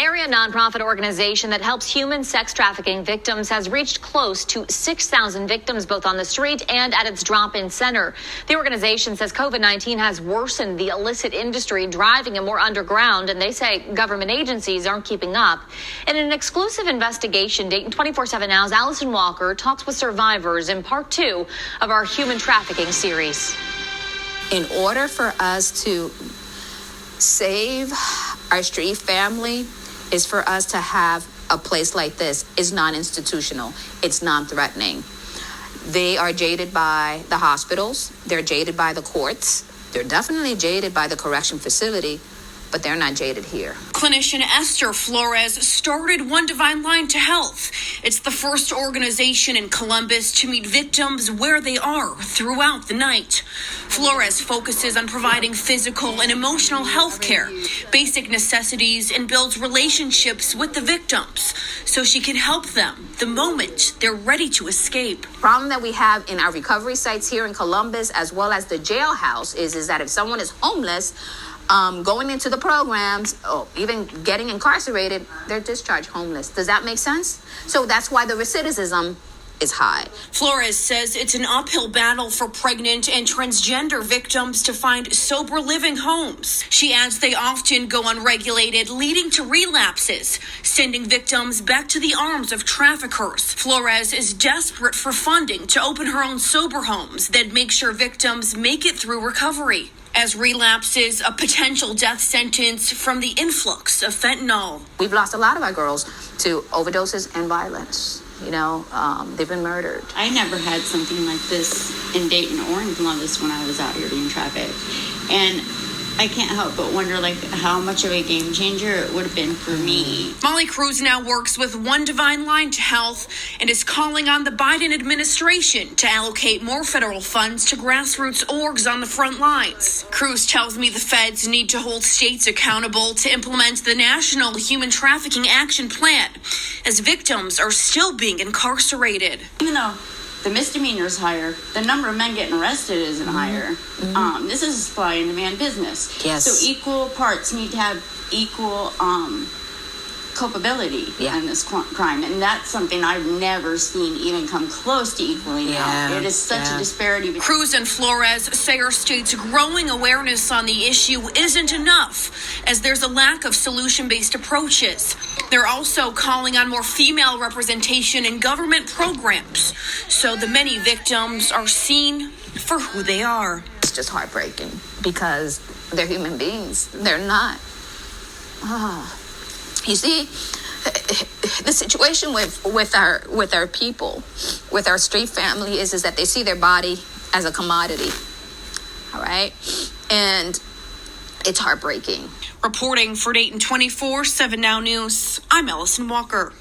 area nonprofit organization that helps human sex trafficking victims has reached close to 6,000 victims both on the street and at its drop-in center. The organization says COVID-19 has worsened the illicit industry, driving it more underground, and they say government agencies aren't keeping up. In an exclusive investigation, Dayton 24/7 Now's Allison Walker talks with survivors in part 2 of our human trafficking series. In order for us to save our street family is for us to have a place like this. Is non-institutional. It's non-threatening. They are jaded by the hospitals. They're jaded by the courts. They're definitely jaded by the correction facility, but they're not jaded here. Clinician Esther Flores started One Divine Line to Health. It's the first organization in Columbus to meet victims where they are throughout the night. Flores focuses on providing physical and emotional health care, basic necessities, and builds relationships with the victims so she can help them the moment they're ready to escape. The problem that we have in our recovery sites here in Columbus, as well as the jailhouse, is that if someone is homeless, going into the programs, or even getting incarcerated, they're discharged homeless. Does that make sense? So that's why the recidivism is high. Flores says it's an uphill battle for pregnant and transgender victims to find sober living homes. She adds they often go unregulated, leading to relapses, sending victims back to the arms of traffickers. Flores is desperate for funding to open her own sober homes that make sure victims make it through recovery. As relapses, a potential death sentence from the influx of fentanyl. We've lost a lot of our girls to overdoses and violence. They've been murdered. I never had something like this in Dayton or in Columbus when I was out here being trafficked. And I can't help but wonder, how much of a game changer it would have been for me. Molly Cruz now works with One Divine Line to Health and is calling on the Biden administration to allocate more federal funds to grassroots orgs on the front lines. Cruz tells me the feds need to hold states accountable to implement the National Human Trafficking Action Plan, as victims are still being incarcerated. Even though the misdemeanor is higher, the number of men getting arrested isn't higher. Mm-hmm. This is a supply and demand business. Yes. So equal parts need to have equal culpability in this crime. And that's something I've never seen even come close to equaling out. It is such a disparity. Cruz and Flores say our state's growing awareness on the issue isn't enough, as there's a lack of solution-based approaches. They're also calling on more female representation in government programs, so the many victims are seen for who they are. It's just heartbreaking because they're human beings. They're not. You see, the situation with our people, with our street family is that they see their body as a commodity. All right? And it's heartbreaking. Reporting for Dayton 24/7 Now News, I'm Allison Walker.